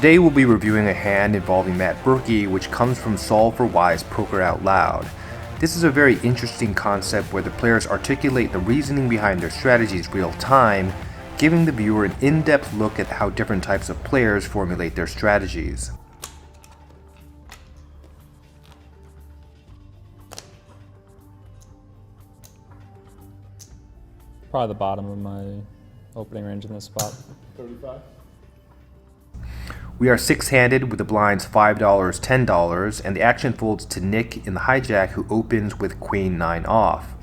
Today we'll be reviewing a hand involving Matt Berkey, which comes from solveforwhy's Poker Out Loud. This is a very interesting concept where the players articulate the reasoning behind their strategies real time, giving the viewer an in-depth look at how different types of players formulate their strategies. Probably the bottom of my opening range in this spot. 35. We are six-handed with the blinds $5, $10, and the action folds to Nick in the hijack, who opens with Queen 9 off.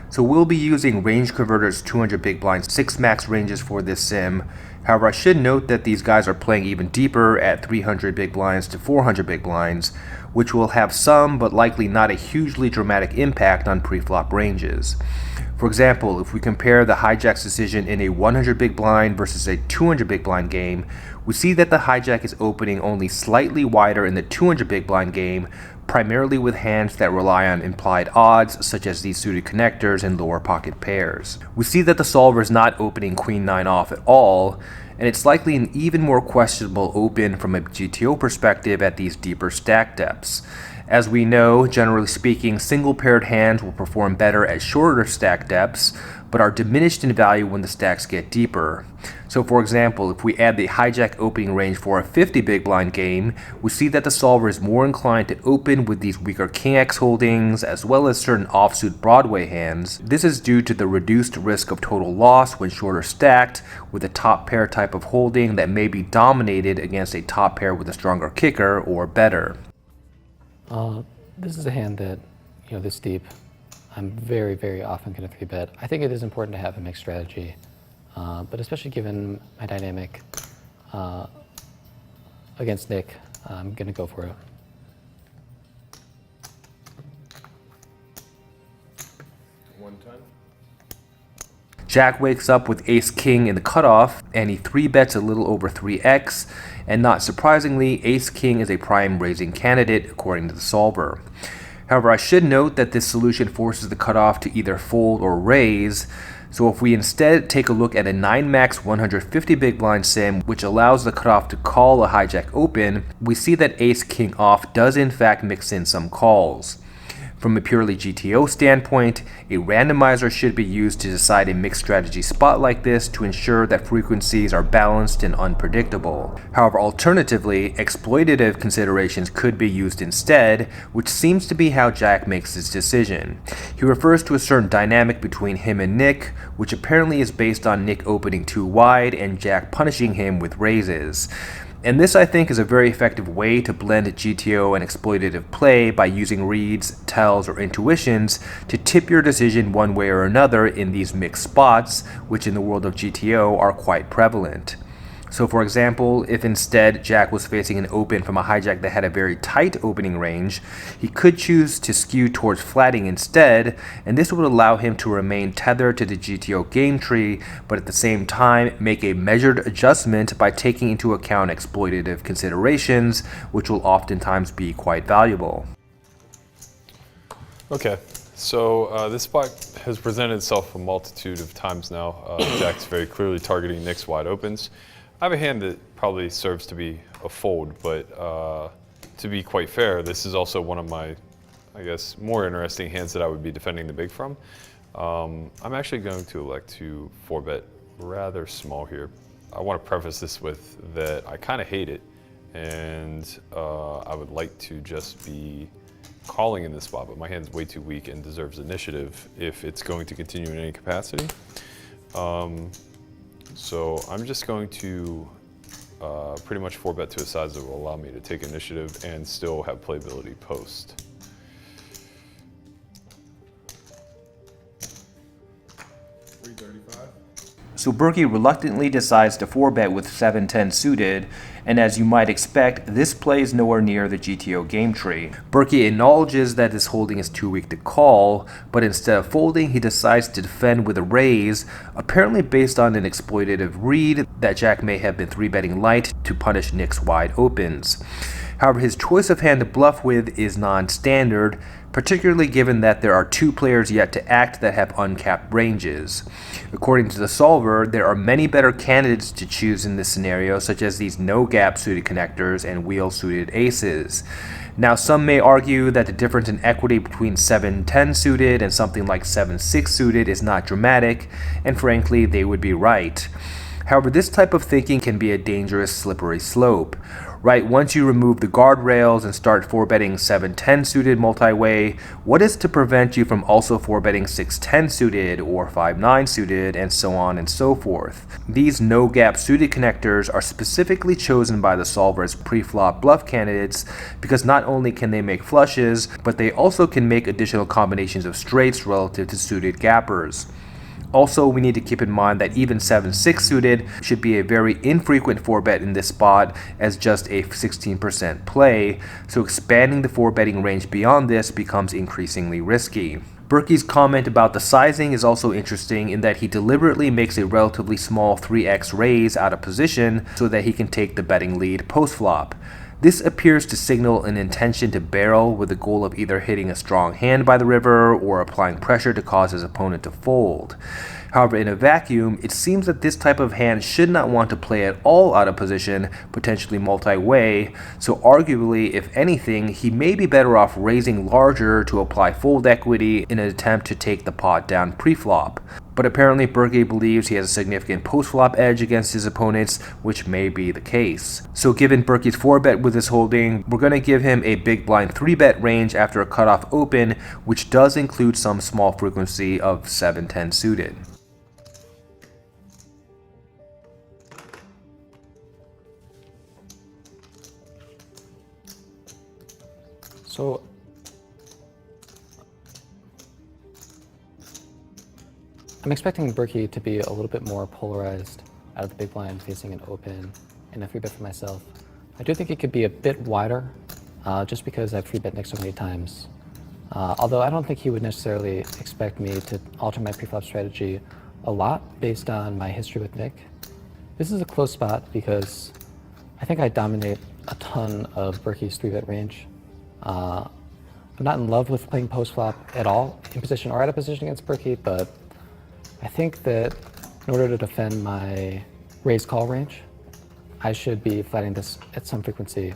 So we'll be using Range Converter's 200 big blinds 6 max ranges for this sim. However, I should note that these guys are playing even deeper at 300 big blinds to 400 big blinds, which will have some but likely not a hugely dramatic impact on pre-flop ranges. For example, if we compare the hijack's decision in a 100 big blind versus a 200 big blind game, we see that the hijack is opening only slightly wider in the 200 big blind game, primarily with hands that rely on implied odds such as these suited connectors and lower pocket pairs. We see that the solver is not opening Queen 9 off at all, and it's likely an even more questionable open from a GTO perspective at these deeper stack depths. As we know, generally speaking, single paired hands will perform better at shorter stack depths, but are diminished in value when the stacks get deeper. So for example, if we add the hijack opening range for a 50 big blind game, we see that the solver is more inclined to open with these weaker King X holdings, as well as certain offsuit Broadway hands. This is due to the reduced risk of total loss when shorter stacked, with a top pair type of holding that may be dominated against a top pair with a stronger kicker or better. This is a hand that, this deep, I'm very, very often going to 3-bet. I think it is important to have a mixed strategy, but especially given my dynamic against Nick, I'm going to go for it. One time. Jack wakes up with Ace-King in the cutoff, and he 3-bets a little over 3x, and not surprisingly, Ace-King is a prime raising candidate according to the solver. However, I should note that this solution forces the cutoff to either fold or raise, so if we instead take a look at a 9 max 150 big blind sim, which allows the cutoff to call a hijack open, we see that Ace-King off does in fact mix in some calls. From a purely GTO standpoint, a randomizer should be used to decide a mixed strategy spot like this to ensure that frequencies are balanced and unpredictable. However, alternatively, exploitative considerations could be used instead, which seems to be how Jack makes his decision. He refers to a certain dynamic between him and Nick, which apparently is based on Nick opening too wide and Jack punishing him with raises. And this, I think, is a very effective way to blend GTO and exploitative play by using reads, tells, or intuitions to tip your decision one way or another in these mixed spots, which in the world of GTO are quite prevalent. So for example, if instead Jack was facing an open from a hijack that had a very tight opening range, he could choose to skew towards flatting instead, and this would allow him to remain tethered to the GTO game tree, but at the same time make a measured adjustment by taking into account exploitative considerations, which will oftentimes be quite valuable. Okay, so this spot has presented itself a multitude of times now. Jack's very clearly targeting Nick's wide opens. I have a hand that probably serves to be a fold, but to be quite fair, this is also one of my, I guess, more interesting hands that I would be defending the big from. I'm actually going to elect to 4-bet rather small here. I want to preface this with that I kind of hate it, and I would like to just be calling in this spot, but my hand's way too weak and deserves initiative if it's going to continue in any capacity. So I'm just going to pretty much 4-bet to a size that will allow me to take initiative and still have playability post. So Berkey reluctantly decides to 4-bet with 7-10 suited, and as you might expect, this play is nowhere near the GTO game tree. Berkey acknowledges that his holding is too weak to call, but instead of folding, he decides to defend with a raise, apparently based on an exploitative read that Jack may have been 3-betting light to punish Nick's wide opens. However, his choice of hand to bluff with is non-standard, particularly given that there are 2 players yet to act that have uncapped ranges. According to the solver, there are many better candidates to choose in this scenario, such as these no-gap suited connectors and wheel-suited aces. Now, some may argue that the difference in equity between 7-10 suited and something like 7-6 suited is not dramatic, and frankly, they would be right. However, this type of thinking can be a dangerous slippery slope. Right, once you remove the guardrails and start 4-betting 7-10 suited multi-way, what is to prevent you from also 4-betting 6-10 suited or 5-9 suited and so on and so forth? These no-gap suited connectors are specifically chosen by the solver as pre-flop bluff candidates because not only can they make flushes, but they also can make additional combinations of straights relative to suited gappers. Also, we need to keep in mind that even 7-6 suited should be a very infrequent 4-bet in this spot as just a 16% play, so expanding the 4-betting range beyond this becomes increasingly risky. Berkey's comment about the sizing is also interesting in that he deliberately makes a relatively small 3x raise out of position so that he can take the betting lead post-flop. This appears to signal an intention to barrel with the goal of either hitting a strong hand by the river or applying pressure to cause his opponent to fold. However, in a vacuum, it seems that this type of hand should not want to play at all out of position, potentially multi-way, so arguably, if anything, he may be better off raising larger to apply fold equity in an attempt to take the pot down pre-flop. But apparently Berkey believes he has a significant post-flop edge against his opponents, which may be the case. So given Berkey's 4-bet with this holding, we're going to give him a big blind 3-bet range after a cutoff open, which does include some small frequency of 7-10 suited. So I'm expecting Berkey to be a little bit more polarized out of the big blind facing an open and a 3-bet for myself. I do think it could be a bit wider just because I've 3-bet Nick so many times. Although I don't think he would necessarily expect me to alter my preflop strategy a lot based on my history with Nick. This is a close spot because I think I dominate a ton of Berkey's 3-bet range. I'm not in love with playing post-flop at all, in position or out of position against Berkey, but I think that in order to defend my raise call range, I should be flatting this at some frequency,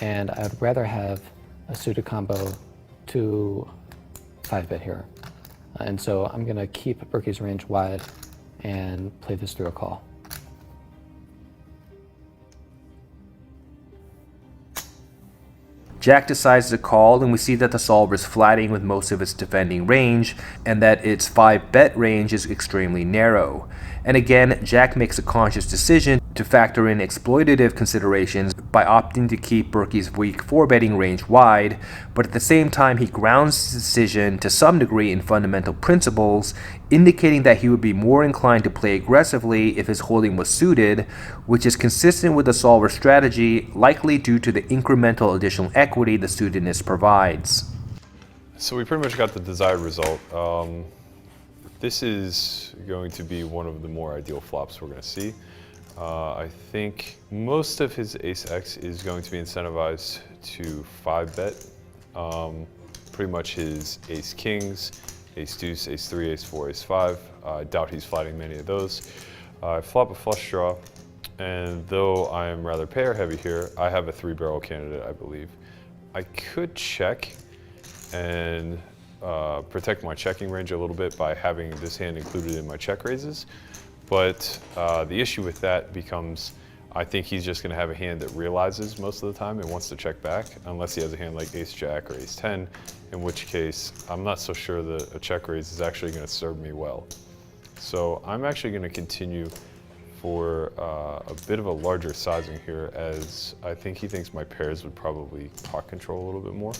and I would rather have a suited combo to 5-bet here. And so I'm going to keep Berkey's range wide and play this through a call. Jack decides to call, and we see that the solver is flatting with most of its defending range, and that its 5-bet range is extremely narrow. And again, Jack makes a conscious decision to factor in exploitative considerations by opting to keep Berkey's weak 4-betting range wide, but at the same time he grounds his decision to some degree in fundamental principles, indicating that he would be more inclined to play aggressively if his holding was suited, which is consistent with the solver strategy, likely due to the incremental additional equity the suitedness provides. So we pretty much got the desired result. This is going to be one of the more ideal flops we're going to see. I think most of his ace-x is going to be incentivized to 5-bet. Pretty much his ace-kings, ace-deuce, ace-3, ace-4, ace-5. I doubt he's flatting many of those. I flop a flush draw, and though I am rather pair-heavy here, I have a 3-barrel candidate, I believe. I could check and protect my checking range a little bit by having this hand included in my check raises. But the issue with that becomes, I think he's just going to have a hand that realizes most of the time and wants to check back, unless he has a hand like ace-jack or ace-10, in which case I'm not so sure that a check raise is actually going to serve me well. So I'm actually going to continue for a bit of a larger sizing here, as I think he thinks my pairs would probably pot control a little bit more.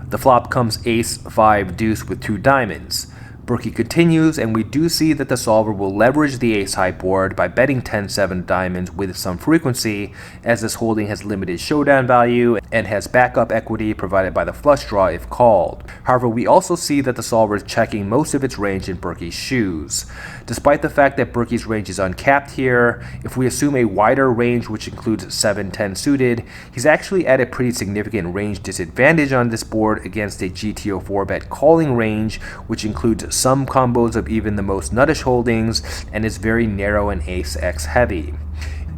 The flop comes ace-5 deuce with 2 diamonds. Berkey continues, and we do see that the solver will leverage the ace-high board by betting 10-7 diamonds with some frequency, as this holding has limited showdown value and has backup equity provided by the flush draw if called. However, we also see that the solver is checking most of its range in Berkey's shoes. Despite the fact that Berkey's range is uncapped here, if we assume a wider range which includes 7-10 suited, he's actually at a pretty significant range disadvantage on this board against a GTO 4-bet calling range, which includes some combos of even the most nuttish holdings and is very narrow and ace-x heavy.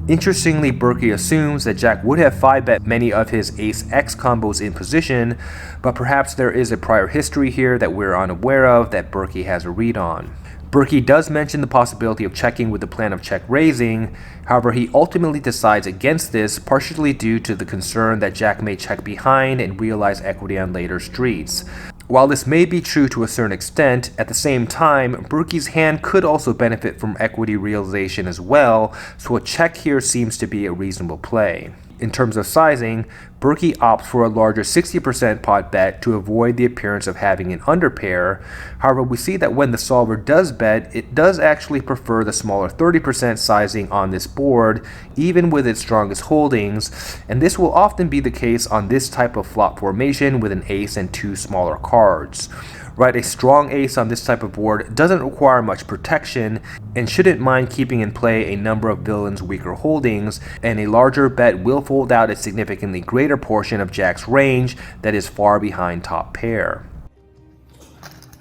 Interestingly, Berkey assumes that Jack would have 5-bet many of his ace-x combos in position, but perhaps there is a prior history here that we're unaware of that Berkey has a read on. Berkey does mention the possibility of checking with the plan of check raising. However, he ultimately decides against this, partially due to the concern that Jack may check behind and realize equity on later streets. While this may be true to a certain extent, at the same time, Berkey's hand could also benefit from equity realization as well, so a check here seems to be a reasonable play. In terms of sizing, Berkey opts for a larger 60% pot bet to avoid the appearance of having an underpair. However, we see that when the solver does bet, it does actually prefer the smaller 30% sizing on this board, even with its strongest holdings, and this will often be the case on this type of flop formation with an ace and 2 smaller cards. Right, a strong ace on this type of board doesn't require much protection and shouldn't mind keeping in play a number of villains' weaker holdings, and a larger bet will fold out a significantly greater portion of Jack's range that is far behind top pair.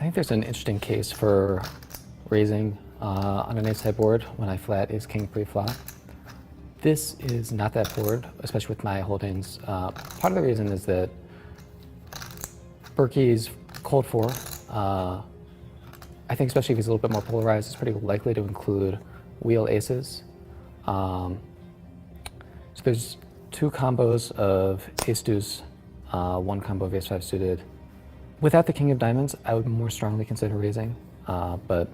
I think there's an interesting case for raising on an ace-high board when I flat ace-king pre-flop. This is not that board, especially with my holdings. Part of the reason is that Berkey's cold 4, I think especially if he's a little bit more polarized, is pretty likely to include wheel aces. So there's 2 combos of ace deuce, 1 combo of ace 5 suited. Without the king of diamonds, I would more strongly consider raising, but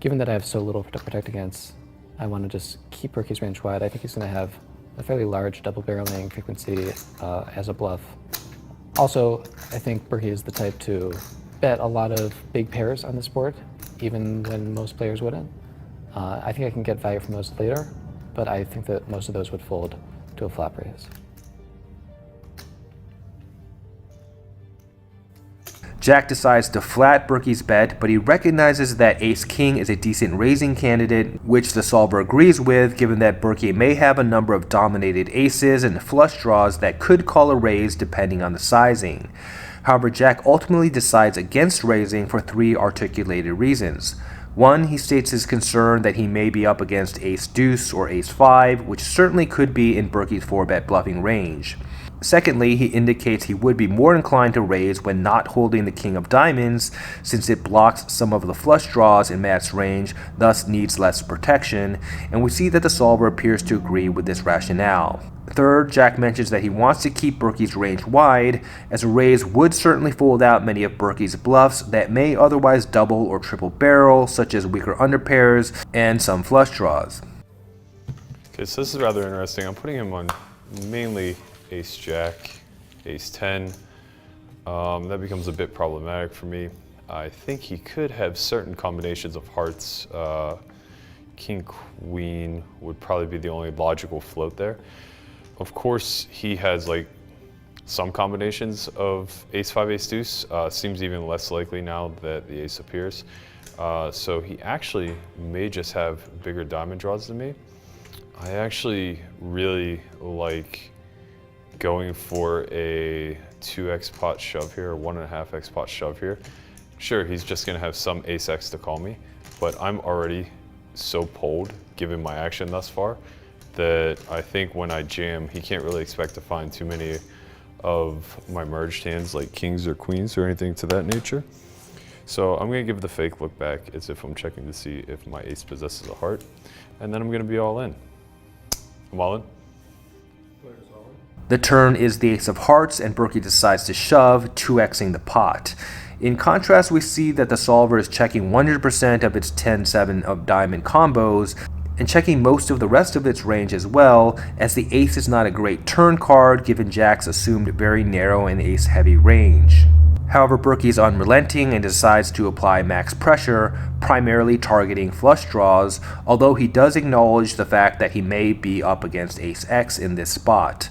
given that I have so little to protect against, I want to just keep Berkey's range wide. I think he's going to have a fairly large double barreling frequency as a bluff. Also, I think Berkey is the type to bet a lot of big pairs on this board, even when most players wouldn't. I think I can get value from those later, but I think that most of those would fold to a flop raise. Jack decides to flat Berkey's bet, but he recognizes that ace-king is a decent raising candidate, which the solver agrees with, given that Berkey may have a number of dominated aces and flush draws that could call a raise depending on the sizing. However, Jack ultimately decides against raising for 3 articulated reasons. 1, he states his concern that he may be up against ace-deuce or ace-5, which certainly could be in Berkey's 4-bet bluffing range. Secondly, he indicates he would be more inclined to raise when not holding the king of diamonds, since it blocks some of the flush draws in Matt's range, thus needs less protection, and we see that the solver appears to agree with this rationale. Third, Jack mentions that he wants to keep Berkey's range wide, as a raise would certainly fold out many of Berkey's bluffs that may otherwise double or triple barrel, such as weaker underpairs and some flush draws. Okay, so this is rather interesting. I'm putting him on mainly ace-jack, ace-10. That becomes a bit problematic for me. I think he could have certain combinations of hearts. King-queen would probably be the only logical float there. Of course, he has like some combinations of ace-5, ace-deuce. Seems even less likely now that the ace appears. So he actually may just have bigger diamond draws than me. I actually really like going for a 2x pot shove here, or 1.5x pot shove here. Sure, he's just gonna have some ace-x to call me, but I'm already so pulled, given my action thus far, that I think when I jam, he can't really expect to find too many of my merged hands, like kings or queens or anything to that nature. So I'm gonna give the fake look back as if I'm checking to see if my ace possesses a heart, and then I'm gonna be all in. I'm all in. The turn is the ace of hearts, and Berkey decides to shove, 2xing the pot. In contrast, we see that the solver is checking 100% of its 10-7 of diamond combos, and checking most of the rest of its range as well, as the ace is not a great turn card given Jack's assumed very narrow and ace-heavy range. However, Berkey is unrelenting and decides to apply max pressure, primarily targeting flush draws, although he does acknowledge the fact that he may be up against Ace-X in this spot.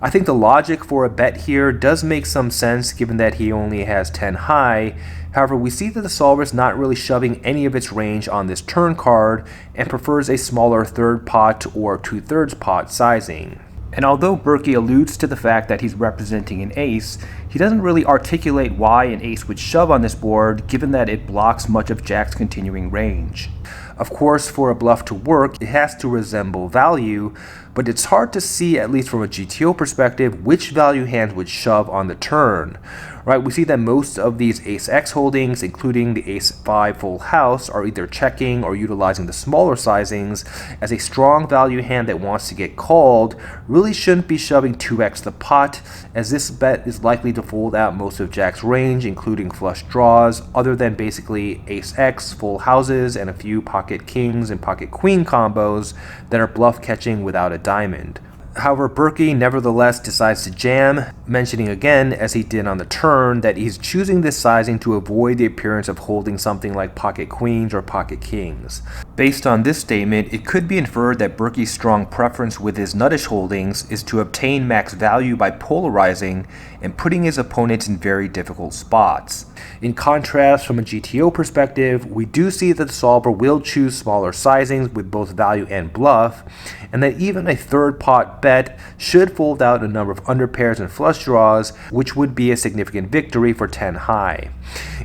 I think the logic for a bet here does make some sense given that he only has 10 high. However, we see that the solver is not really shoving any of its range on this turn card and prefers a smaller third pot or 2/3 pot sizing. And although Berkey alludes to the fact that he's representing an ace, he doesn't really articulate why an ace would shove on this board given that it blocks much of Jack's continuing range. Of course, for a bluff to work, it has to resemble value, but it's hard to see, at least from a GTO perspective, which value hand would shove on the turn. Right, we see that most of these Ace-X holdings, including the Ace-5 full house, are either checking or utilizing the smaller sizings, as a strong value hand that wants to get called really shouldn't be shoving 2x the pot, as this bet is likely to fold out most of Jack's range, including flush draws, other than basically Ace-X full houses and a few pocket kings and pocket queen combos that are bluff catching without a diamond. However, Berkey nevertheless decides to jam, mentioning again, as he did on the turn, that he's choosing this sizing to avoid the appearance of holding something like pocket queens or pocket kings. Based on this statement, it could be inferred that Berkey's strong preference with his nuttish holdings is to obtain max value by polarizing and putting his opponents in very difficult spots. In contrast, from a GTO perspective, we do see that the solver will choose smaller sizings with both value and bluff, and that even a third pot bet should fold out a number of underpairs and flush draws, which would be a significant victory for 10 high.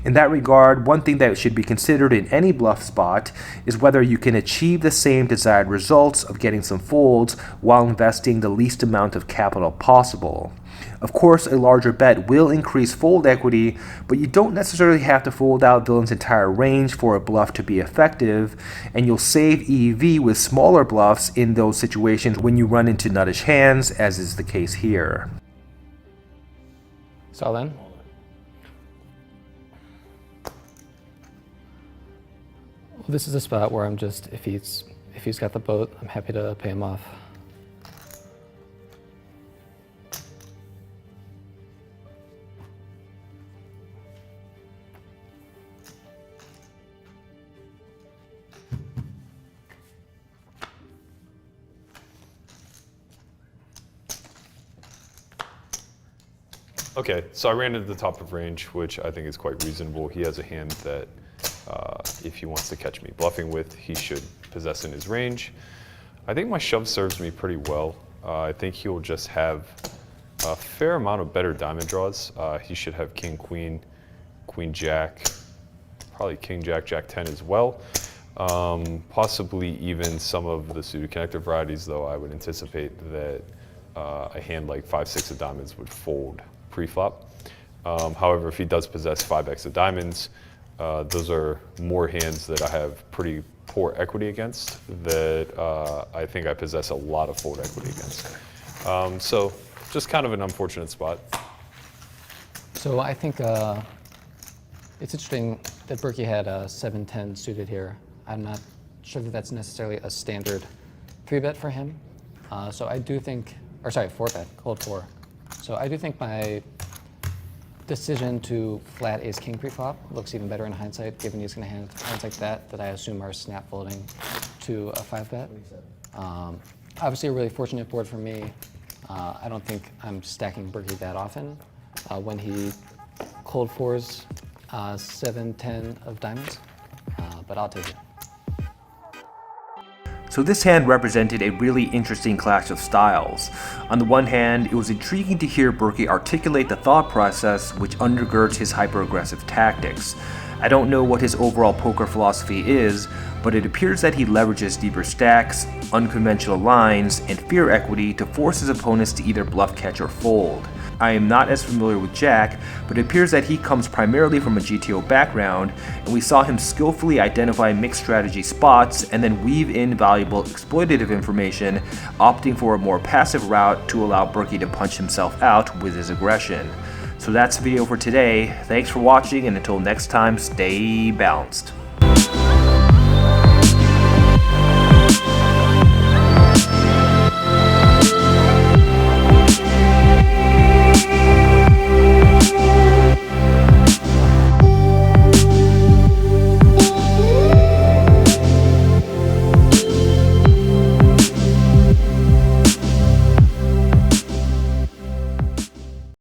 In that regard, one thing that should be considered in any bluff spot is whether you can achieve the same desired results of getting some folds while investing the least amount of capital possible. Of course, a larger bet will increase fold equity, but you don't necessarily have to fold out villain's entire range for a bluff to be effective, and you'll save EV with smaller bluffs in those situations when you run into nuttish hands, as is the case here. So then? Well, this is a spot where I'm just, if he's got the boat, I'm happy to pay him off. Okay, so I ran into the top of range, which I think is quite reasonable. He has a hand that if he wants to catch me bluffing with, he should possess in his range. I think my shove serves me pretty well. I think he'll just have a fair amount of better diamond draws. He should have king, queen, queen, jack, probably king, jack, jack 10 as well. Possibly even some of the suited connector varieties, though I would anticipate that a hand like 5-6 of diamonds would fold pre-flop. However, if he does possess 5x of diamonds, those are more hands that I have pretty poor equity against that I think I possess a lot of fold equity against. So just kind of an unfortunate spot. So I think it's interesting that Berkey had a 7-10 suited here. I'm not sure that that's necessarily a standard 3-bet for him. So I do think, or sorry, 4-bet, cold 4. So I do think my decision to flat ace king pre-flop looks even better in hindsight, given he's going to have hands like that I assume are snap folding to a 5-bet. Obviously a really fortunate board for me. I don't think I'm stacking Berkey that often. When he cold 4s 7-10 of diamonds, but I'll take it. So this hand represented a really interesting clash of styles. On the one hand, it was intriguing to hear Berkey articulate the thought process which undergirds his hyper-aggressive tactics. I don't know what his overall poker philosophy is, but it appears that he leverages deeper stacks, unconventional lines, and fear equity to force his opponents to either bluff catch or fold. I am not as familiar with Jack, but it appears that he comes primarily from a GTO background, and we saw him skillfully identify mixed strategy spots and then weave in valuable exploitative information, opting for a more passive route to allow Berkey to punch himself out with his aggression. So that's the video for today. Thanks for watching, and until next time, stay balanced.